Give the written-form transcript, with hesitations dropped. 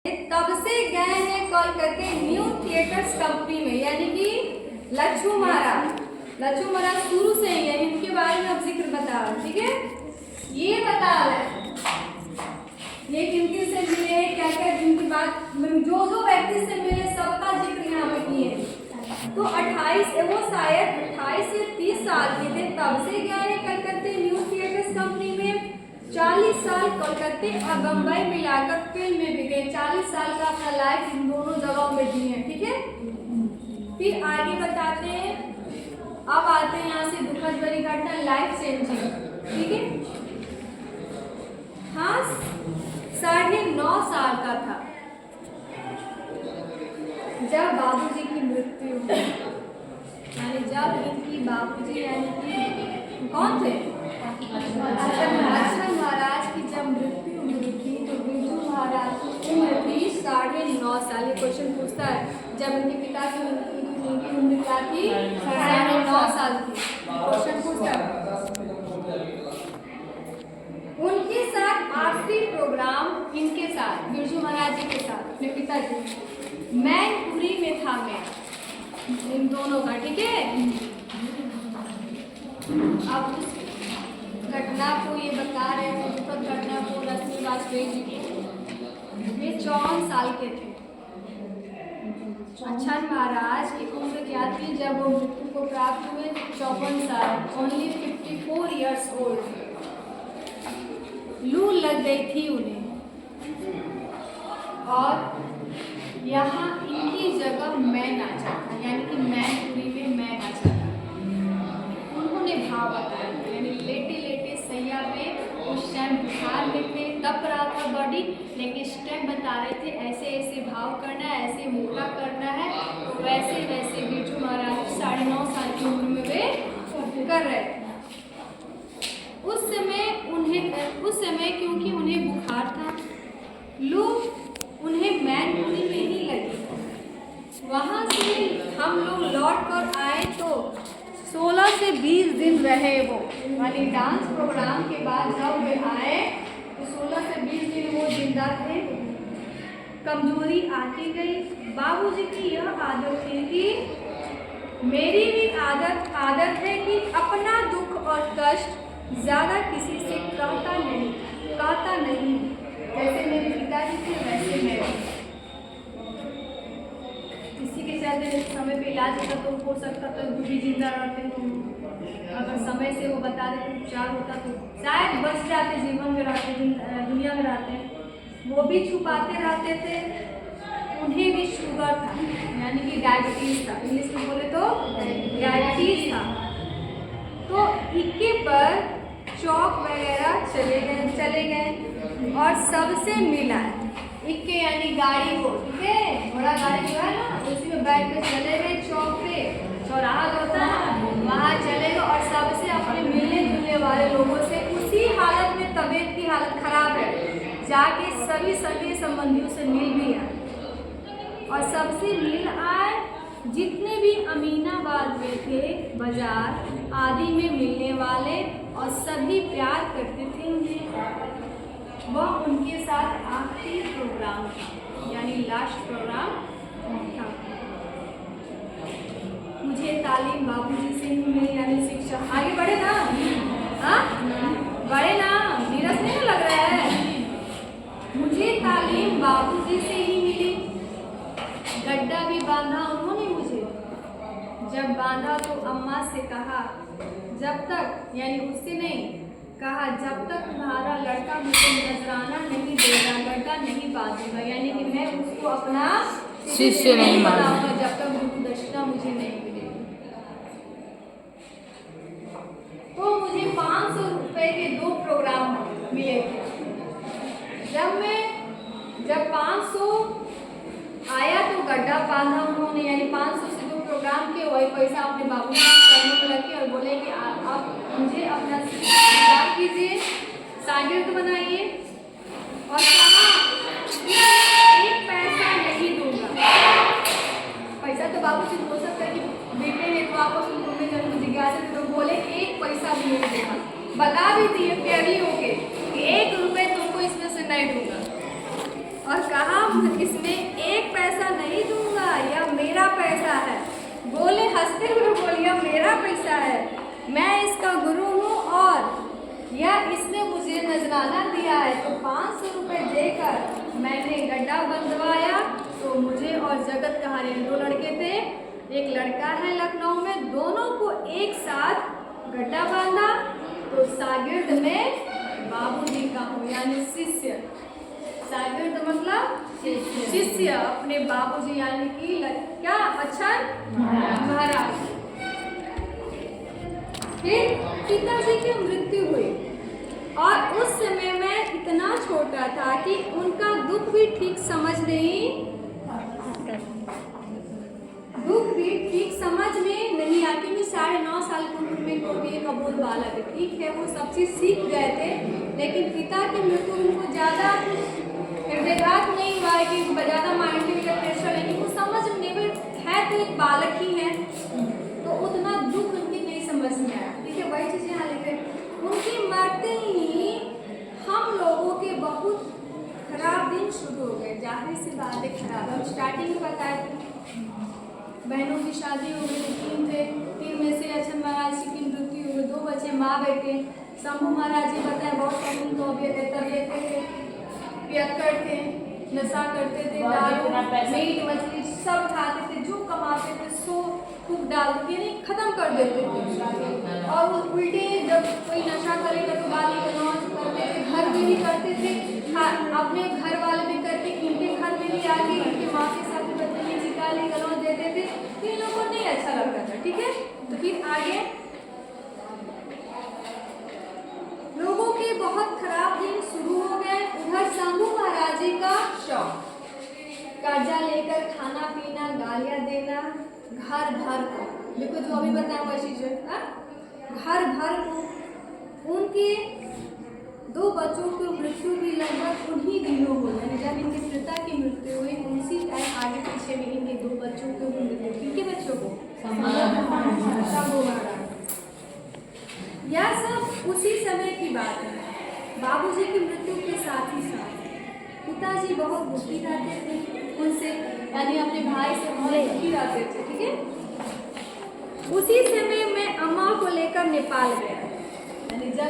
तब से गए हैं कोलकाता न्यू थिएटर्स कंपनी में, यानी कि लक्ष्मू महाराज शुरू से ही है, इनके बारे में अब जिक्र बता रहे, ठीक है। ये बता रहे ये किन से मिले, क्या क्या जिनकी बात, जो व्यक्ति से मिले सबका जिक्र यहाँ पे किए। तो 28 वो शायद 28 से 30 साल के थे, तब से गए हैं कलकत्ते न्यू थिएटर्स कंपनी में। 40 साल कोलकाता और बम्बई मिलाकर फिल्म में भी गए। 40 साल का अपना लाइफ इन दोनों जगहों में दिए हैं, ठीक है। फिर आगे बताते हैं, अब आते हैं यहाँ से दुखद भरी घटना, लाइफ चेंजिंग, ठीक है। हाँ, 9.5 साल का था जब बाबूजी की मृत्यु हुई, यानी जब इनकी बाबूजी यानी कि कौन थे, लक्ष्मण महाराज की जब मृत्यु हुई थी तो बिरजू महाराज की उम्र थी 9.5 साल। ये क्वेश्चन पूछता है, जब उनके पिता की उम्र क्या थी, 9.5 साल थी, क्वेश्चन पूछता है। उनके साथ आखिरी प्रोग्राम इनके साथ बिरजू महाराज जी के साथ अपने पिताजी मैनपुरी में था, मैं इन दोनों का, ठीक है। अब उस घटना को ये बता रहे हैं, दुखद घटना को रश्मि वाजपेयी जी को, ये 54 साल के थे। लक्ष्मण महाराज की उम्र क्या थी जब वो मृत्यु को प्राप्त हुए, 54 साल, ओनली 54 ईयर्स ओल्ड। लू लग गई थी उन्हें और यहाँ इनकी जगह मैं नाचा था, यानी कि मैनपुरी में मैं नाचा था। उन्होंने भाव बताया, यानी लेटे लेटे सैया पे उस टाइम बुखार में थे, तप रहा था बॉडी, लेकिन इस टाइम बता रहे थे ऐसे ऐसे भाव करना है, ऐसे मोटा करना है, तो वैसे वैसे बिरजू महाराज 9.5 साल की उम्र में वे कर रहे थे। उस समय क्योंकि उन्हें बुखार था, लू उन्हें मैनपुरी में ही लगी। वहाँ से हम लोग लौट कर आए तो 16 से 20 दिन रहे वो, यानी डांस प्रोग्राम के बाद जब वे आए तो 16 से 20 दिन वो जिंदा थे। कमजोरी आती गई। बाबूजी की यह आदत थी कि मेरी भी आदत है कि अपना दुख और कष्ट ज़्यादा किसी से कहता नहीं। जैसे मेरे पिताजी थे वैसे मैं, किसी के चलते समय पे इलाज होता तो हो सकता तो भी जिंदा रहते हो, अगर समय से वो बता देते उपचार होता तो शायद बच जाते, जीवन में रहते, दुनिया में रहते। वो भी छुपाते रहते थे। उन्हें भी शुगर था, यानी कि डायबिटीज़ था, इंग्लिश में बोले तो डायबिटीज़ था। तो इक्के पर चौक वगैरह चले गए और सबसे मिला। इक्के यानी गाड़ी को, ठीक है, बड़ा गाड़ी जो है ना, उसी में बैठ के चले गए चौक पे, चौराहा होता है वहाँ चले गए और सबसे अपने मिलने जुलने वाले लोगों से, उसी हालत में तबीयत की हालत खराब है, जाके सभी सगे संबंधियों से मिल भी आए और सबसे मिल आए। जितने भी अमीनाबाद में थे, बाजार आदि में मिलने वाले और सभी प्यार करते थे उन्हें। वह उनके साथ आखिरी प्रोग्राम था, यानी लास्ट प्रोग्राम था। मुझे तालीम बाबूजी से ही मिली, यानी शिक्षा। आगे बढ़े ना, हाँ बढ़े ना, नीरस नहीं लग रहा है। मुझे तालीम बाबूजी से ही मिली। गड्ढा भी बांधा उन्होंने मुझे, जब बांधा तो अम्मा से कहा जब तक, यानी उससे नहीं कहा, जब तक तुम्हारा लड़का मुझे नजराना नहीं देगा गड्ढा नहीं बांधूंगा, यानी कि मैं उसको अपना शिष्य नहीं बनाऊंगा जब तक गुरु दक्षिणा मुझे नहीं मिलेगी। तो मुझे 500 रुपये के 2 प्रोग्राम मिले थे। जब 500 आया तो गड्ढा बांधा उन्होंने, यानी 500 से 2 प्रोग्राम के, वही पैसा अपने बाबू के में रखे और बोले कि आप मुझे अपना तैयार कीजिए, शागिर्द बनाइए। और कहा 1 पैसा नहीं दूंगा। पैसा तो बाबू जी हो सकता है कि बेटे ने तो आपस में घूमने जरूर जिज्ञासा थे, तो बोले 1 पैसा भी नहीं देगा। बता भी दिए प्यारी होके कि 1 रुपये तुमको इसमें से नहीं दूंगा। और कहा अब इसमें एक पैसा नहीं दूंगा, यह मेरा पैसा है। बोले हंसते हुए बोले यह मेरा पैसा है, मैं इसका गुरु हूँ और यह इसने मुझे नजराना दिया है। तो 500 रुपये देकर मैंने गड्ढा बंधवाया। तो मुझे और जगत कहानी 2 लड़के थे, एक लड़का है लखनऊ में, दोनों को एक साथ गड्ढा बांधा। तो शागिर्द में बाबूजी का हूँ, यानी शिष्य। शागिर्द मतलब शिष्य, अपने बाबूजी यानी कि क्या अक्षर महाराज। फिर पिताजी की मृत्यु हुई और उस समय मैं इतना छोटा था कि उनका दुख भी ठीक समझ में नहीं आती। मैं 9.5 साल की उम्र में कोई एक अबोध बालक है, ठीक है, वो सब चीज़ सीख गए थे, लेकिन पिता की मृत्यु उनको ज़्यादा हृदयघात नहीं हुआ है कि ज़्यादा माइंड या प्रेशर, लेकिन वो समझ में नहीं है, तो एक बालक ही है, तो उतना दुख उनकी नहीं समझ में आया। ठीक है, वही चीज़ यहाँ लिखे। उनकी मरते ही हम लोगों के बहुत खराब दिन शुरू हो गए। जाहिर सी बात है खराब, हम स्टार्टिंग में बताए थे बहनों की शादी हो गई, 3 थे, 3 में से अक्षर महाराज जी की मृत्यु हो गई, 2 बच्चे माँ बेटे। शंभू महाराज जी बताए बहुत कम तो तबियत थे, पियक्कड़ थे, नशा करते थे, दारू मीट मछली सब खाते थे, जो कमाते थे सो खूब डालते थे, नहीं खत्म कर देते थे। और वो उल्टे जब कोई नशा करेगा तो गाली गलौज करते थे, घर में भी करते थे, अपने घर वाले भी करते, इनके घर में भी आके इनके माँ के साथ बदतमीजी गाली गलौज देते थे। तो इन लोगों को नहीं अच्छा लगता था। ठीक है, तो फिर आगे लोगों के बहुत खराब दिन शुरू हो गए। उधर शंभू महाराज जी का शौक, कर्जा लेकर खाना पीना, गालियां देना, घर भर को, देखो जो अभी बताया वही चीज, घर भर को। उनके 2 बच्चों की मृत्यु भी लगभग उन्हीं दिनों हुई, यानी जब इनके पिता की मृत्यु हुई उसी टाइम आगे पीछे में इनके 2 बच्चों की मृत्यु। किनके बच्चों को? शंभू महाराज। यह सब उसी समय की बात है, बाबूजी की मृत्यु के साथ ही साथ पिताजी बहुत दुखी रहते थे उनसे, यानी अपने भाई से बहुत दुखी रहते थे। ठीक है, उसी समय मैं अम्मा को लेकर नेपाल गया, यानी जब